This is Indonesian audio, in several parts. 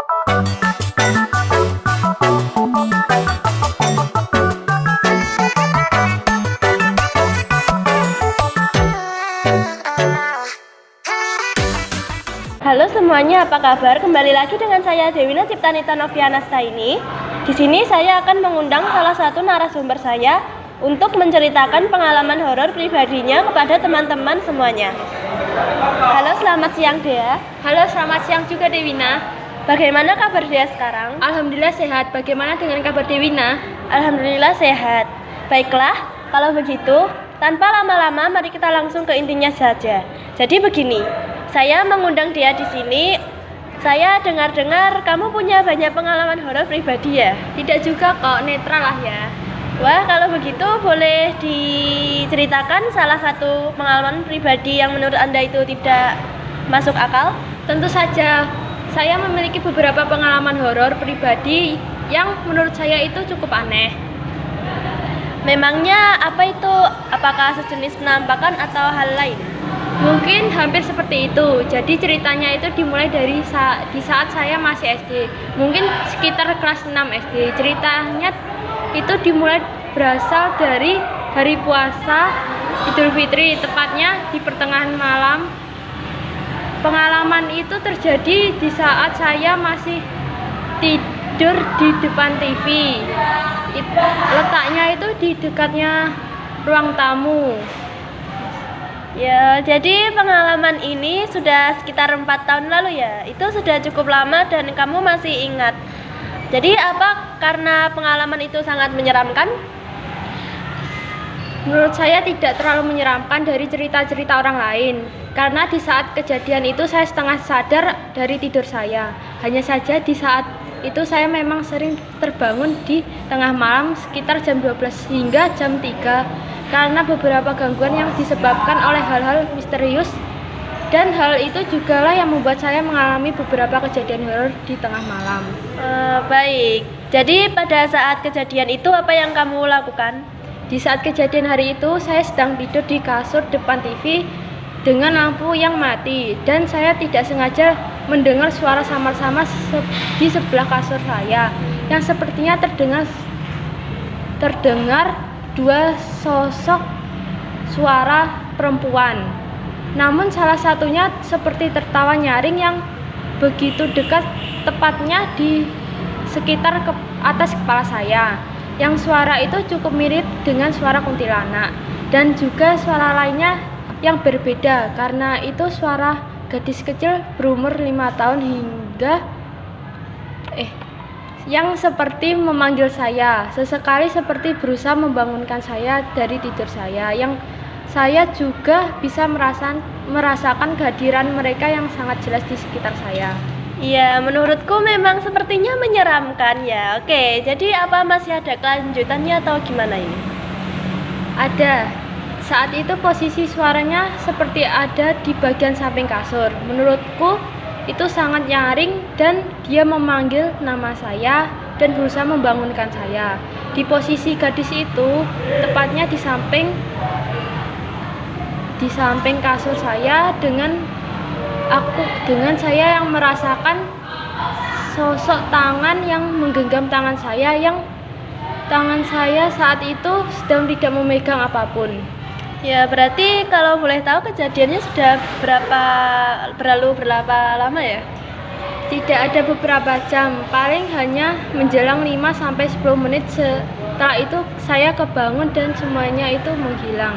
Halo semuanya, apa kabar? Kembali lagi dengan saya Dewina Ciptanita Novianasta ini. Di sini saya akan mengundang salah satu narasumber saya untuk menceritakan pengalaman horor pribadinya kepada teman-teman semuanya. Halo, selamat siang Dea. Halo, selamat siang juga Dewina. Bagaimana kabar Dea sekarang? Alhamdulillah sehat. Bagaimana dengan kabar Dewina? Alhamdulillah sehat. Baiklah, kalau begitu, tanpa lama-lama mari kita langsung ke intinya saja. Jadi begini, saya mengundang dia di sini. Saya dengar-dengar kamu punya banyak pengalaman horor pribadi ya? Tidak juga kok, netral lah ya. Wah, kalau begitu boleh diceritakan salah satu pengalaman pribadi yang menurut Anda itu tidak masuk akal? Tentu saja, saya memiliki beberapa pengalaman horor pribadi yang menurut saya itu cukup aneh. Memangnya apa itu? Apakah sejenis penampakan atau hal lain? Mungkin hampir seperti itu. Jadi ceritanya itu dimulai dari di saat saya masih SD. Mungkin sekitar kelas 6 SD. Ceritanya itu dimulai berasal dari hari puasa Idul Fitri, tepatnya di pertengahan malam. Pengalaman itu terjadi di saat saya masih tidur di depan TV. Letaknya itu di dekatnya ruang tamu. Ya, jadi pengalaman ini sudah sekitar 4 tahun lalu ya. Itu sudah cukup lama dan kamu masih ingat. Jadi apa karena pengalaman itu sangat menyeramkan? Menurut saya tidak terlalu menyeramkan dari cerita-cerita orang lain. Karena di saat kejadian itu saya setengah sadar dari tidur saya. Hanya saja di saat itu saya memang sering terbangun di tengah malam sekitar jam 12 hingga jam 3. Karena beberapa gangguan yang disebabkan oleh hal-hal misterius, dan hal itu jugalah yang membuat saya mengalami beberapa kejadian horor di tengah malam. Baik, jadi pada saat kejadian itu apa yang kamu lakukan? Di saat kejadian hari itu saya sedang tidur di kasur depan TV dengan lampu yang mati, dan saya tidak sengaja mendengar suara samar-samar di sebelah kasur saya yang sepertinya terdengar dua sosok suara perempuan. Namun salah satunya seperti tertawa nyaring yang begitu dekat, tepatnya di sekitar atas kepala saya. Yang suara itu cukup mirip dengan suara kuntilanak, dan juga suara lainnya yang berbeda karena itu suara gadis kecil berumur 5 tahun yang seperti memanggil saya, sesekali seperti berusaha membangunkan saya dari tidur saya, yang saya juga bisa merasakan kehadiran mereka yang sangat jelas di sekitar saya. Iya, menurutku memang sepertinya menyeramkan ya. Oke, jadi apa masih ada kelanjutannya atau gimana ini? Ada. Saat itu posisi suaranya seperti ada di bagian samping kasur. Menurutku itu sangat nyaring dan dia memanggil nama saya dan berusaha membangunkan saya. Di posisi gadis itu, tepatnya di samping kasur saya, dengan saya yang merasakan sosok tangan yang menggenggam tangan saya, yang tangan saya saat itu sedang tidak memegang apapun. Ya, berarti kalau boleh tahu kejadiannya sudah berlalu berapa lama ya? Tidak ada beberapa jam, paling hanya menjelang 5-10 menit. Setelah itu saya kebangun dan semuanya itu menghilang.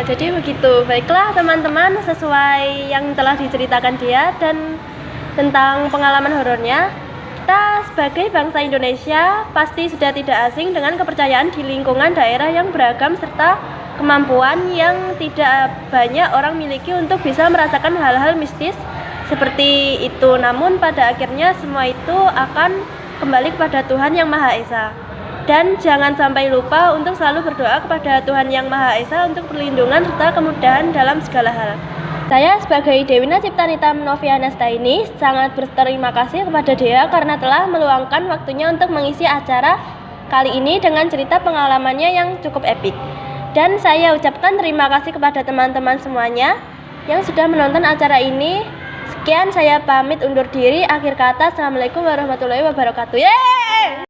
Jadi begitu. Baiklah teman-teman, sesuai yang telah diceritakan dia dan tentang pengalaman horornya, kita sebagai bangsa Indonesia pasti sudah tidak asing dengan kepercayaan di lingkungan daerah yang beragam serta kemampuan yang tidak banyak orang miliki untuk bisa merasakan hal-hal mistis seperti itu. Namun pada akhirnya semua itu akan kembali kepada Tuhan Yang Maha Esa. Dan jangan sampai lupa untuk selalu berdoa kepada Tuhan Yang Maha Esa untuk perlindungan serta kemudahan dalam segala hal. Saya sebagai Dewina Ciptanita Novianasta ini sangat berterima kasih kepada Dea karena telah meluangkan waktunya untuk mengisi acara kali ini dengan cerita pengalamannya yang cukup epik. Dan saya ucapkan terima kasih kepada teman-teman semuanya yang sudah menonton acara ini. Sekian, saya pamit undur diri. Akhir kata, Assalamualaikum warahmatullahi wabarakatuh. Yeay!